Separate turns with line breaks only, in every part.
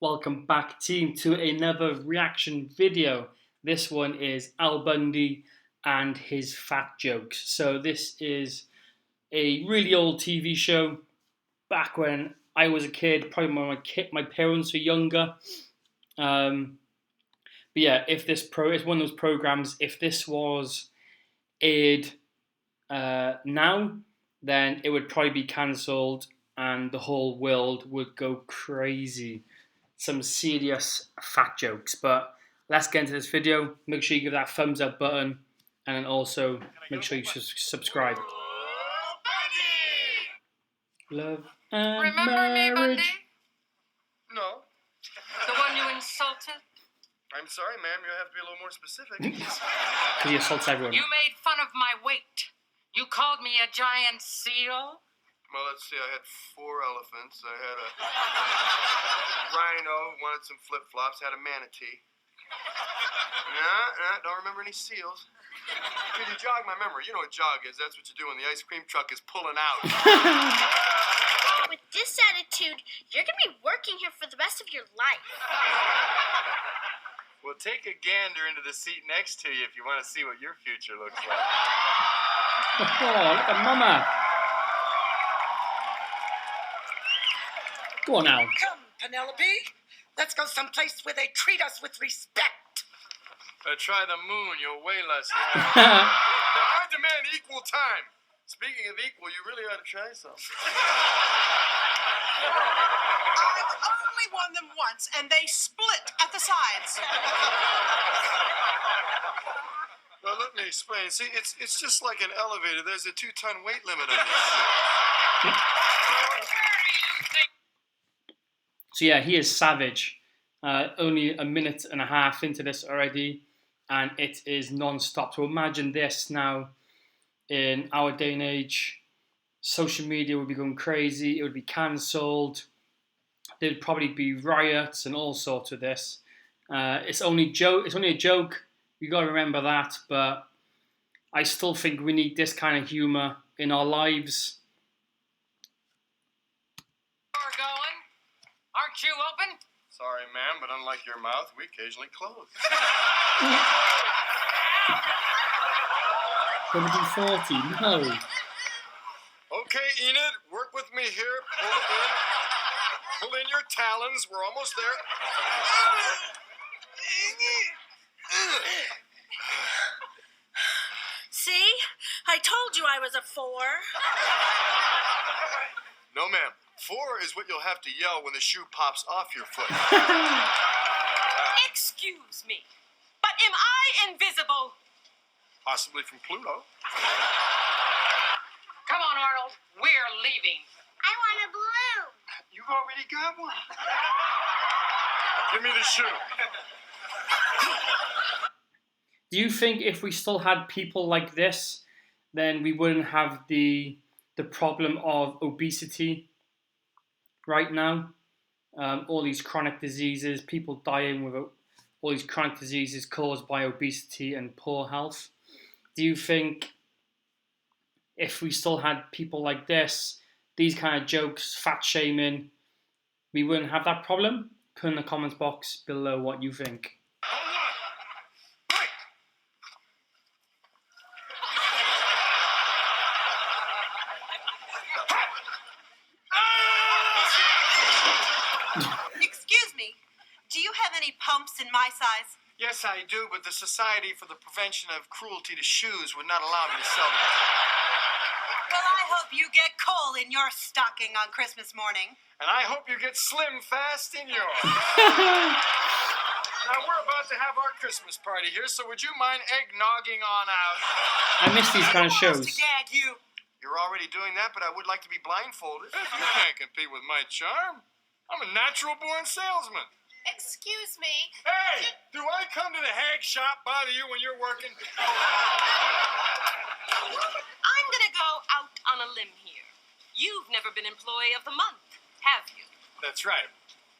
Welcome back, team, to another reaction video. This one is Al Bundy and his fat jokes. So this is a really old TV show back when I was a kid, probably when my parents were younger. But yeah, it's one of those programs. If this was aired now, then it would probably be cancelled and the whole world would go crazy. Some serious fat jokes, but let's get into this video. Make sure you give that thumbs up button and then also make sure you subscribe. Love and
Remember me, Bundy?
No.
The one you insulted?
I'm sorry, ma'am. You have to be a little more specific.
Because he assaults everyone.
You made fun of my weight. You called me a giant seal?
Well, let's see. I had 4 elephants. I had a rhino, wanted some flip-flops, had a manatee. Don't remember any seals. Could you jog my memory? You know what jog is. That's what you do when the ice cream truck is pulling out.
With this attitude, you're going to be working here for the rest of your life.
Well, take a gander into the seat next to you if you want to see what your future looks like.
Oh, look at Mama. Go on now.
Come, Penelope. Let's go someplace where they treat us with respect.
Try the moon, you'll weigh less.
Now, I demand equal time. Speaking of equal, you really ought to try some.
I've only won them once, and they split at the sides.
Well, let me explain. See, it's just like an elevator. There's a 2-ton weight limit on this.
So yeah, he is savage. Only a minute and a half into this already, and it is non-stop. So imagine this now in our day and age. Social media would be going crazy. It would be cancelled. There'd probably be riots and all sorts of this. It's only a joke. You got to remember that. But I still think we need this kind of humour in our lives.
You're going? Aren't you open?
Sorry, ma'am, but unlike your mouth, we occasionally close.
70-40, no.
Okay, Enid, work with me here. Pull in your talons. We're almost there.
See? I told you I was a 4.
No, ma'am. 4 is what you'll have to yell when the shoe pops off your foot.
Excuse me, but am I invisible?
Possibly from Pluto.
Come on, Arnold. We're leaving.
I want a balloon.
You've already got one. Give me the shoe.
Do you think if we still had people like this, then we wouldn't have the problem of obesity right now? All these chronic diseases, people dying with all these chronic diseases caused by obesity and poor health. Do you think if we still had people like this, these kind of jokes, fat shaming, we wouldn't have that problem? Put in the comments box below what you think.
Excuse me, do you have any pumps in my size?
Yes, I do, but the Society for the Prevention of Cruelty to Shoes would not allow me to sell them.
Well, I hope you get coal in your stocking on Christmas morning.
And I hope you get slim fast in yours. Now, we're about to have our Christmas party here, so would you mind eggnogging on out?
I miss these kind of
Who wants
shows.
to gag you?
You're already doing that, but I would like to be blindfolded. You can't compete with my charm. I'm a natural-born salesman.
Excuse me.
Hey, do I come to the hag shop bother you when you're working?
I'm gonna go out on a limb here. You've never been Employee of the Month, have you?
That's right.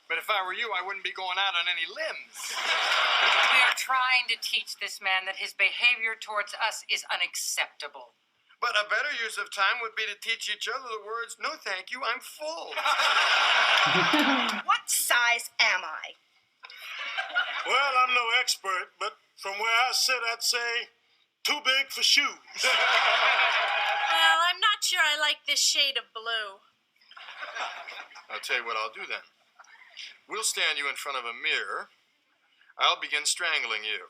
But if I were you, I wouldn't be going out on any limbs.
We are trying to teach this man that his behavior towards us is unacceptable.
But a better use of time would be to teach each other the words, no thank you, I'm full.
What size am I?
Well, I'm no expert, but from where I sit, I'd say too big for shoes.
Well, I'm not sure I like this shade of blue.
I'll tell you what I'll do then. We'll stand you in front of a mirror. I'll begin strangling you.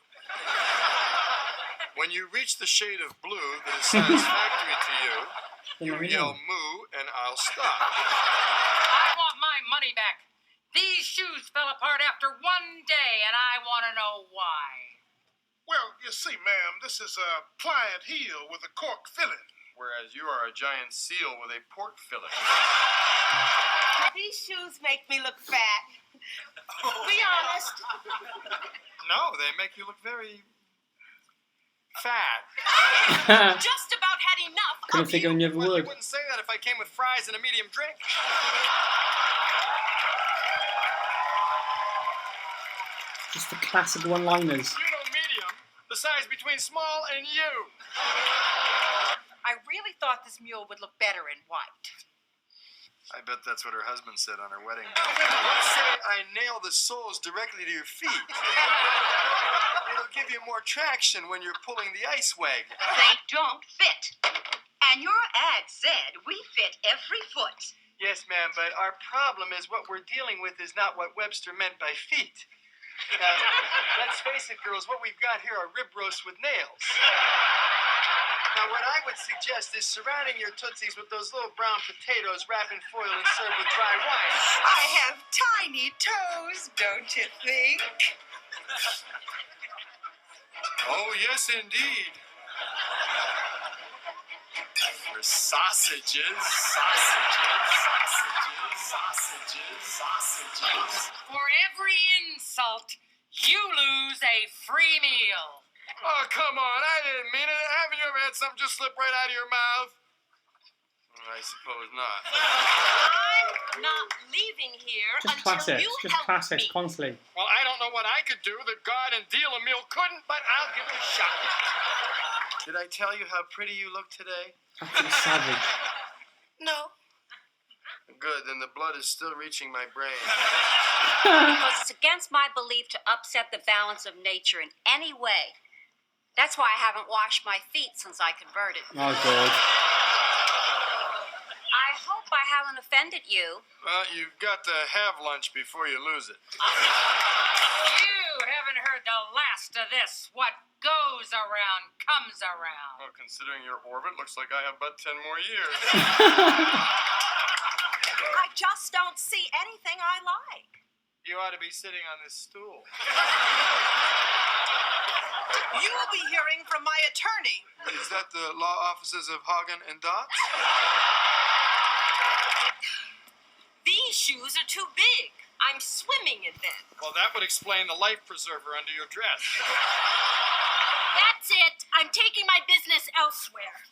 When you reach the shade of blue that is satisfactory to you, you yell moo and I'll stop.
I want my money back. These shoes fell apart after one day, and I want to know why.
Well, you see, ma'am, this is a pliant heel with a cork filling.
Whereas you are a giant seal with a pork fillet.
These shoes make me look fat. Be honest.
No, they make you look very fat.
Just about had enough
Couldn't
of
think
you.
of another
Well, you
word.
wouldn't say that if I came with fries and a medium drink.
Just the classic one-liners.
You know medium, the size between small and you.
I really thought this mule would look better in white.
I bet that's what her husband said on her wedding day. Let's say I nail the soles directly to your feet. It'll give you more traction when you're pulling the ice wagon.
They don't fit. And your ad said we fit every foot.
Yes, ma'am, but our problem is what we're dealing with is not what Webster meant by feet. Let's face it, girls, what we've got here are rib roasts with nails. Now, what I would suggest is surrounding your tootsies with those little brown potatoes wrapped in foil and served with dry rice.
I have tiny toes, don't you think?
Oh, yes, indeed. For sausages, sausages, sausages, sausages, sausages.
For every insult, you lose a free meal.
Oh, come on, I didn't mean it. Haven't you ever had something just slip right out of your mouth? I suppose not.
I'm not leaving here
Just
until
classics.
you
Just
help
classics
me.
constantly.
Well, I don't know what I could do that God and Deal a Meal couldn't, but I'll give it a shot. Did I tell you how pretty you look today?
Absolutely savage.
No.
Good, then the blood is still reaching my brain.
Because it's against my belief to upset the balance of nature in any way. That's why I haven't washed my feet since I converted.
Oh, God.
I hope I haven't offended you.
Well, you've got to have lunch before you lose it.
You haven't heard the last of this. What goes around comes around.
Well, considering your orbit, looks like I have but 10 more years.
I just don't see anything I like.
You ought to be sitting on this stool.
You will be hearing from my attorney.
Is that the law offices of Hagen and Dotz?
These shoes are too big. I'm swimming in them.
Well, that would explain the life preserver under your dress.
That's it. I'm taking my business elsewhere.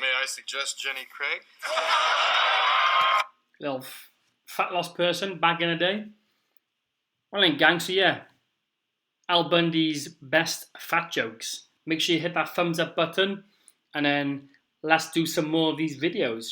May I suggest Jenny Craig?
Little fat lost person back in the day. Well, then, gang, so yeah. Al Bundy's best fat jokes. Make sure you hit that thumbs up button, and then let's do some more of these videos.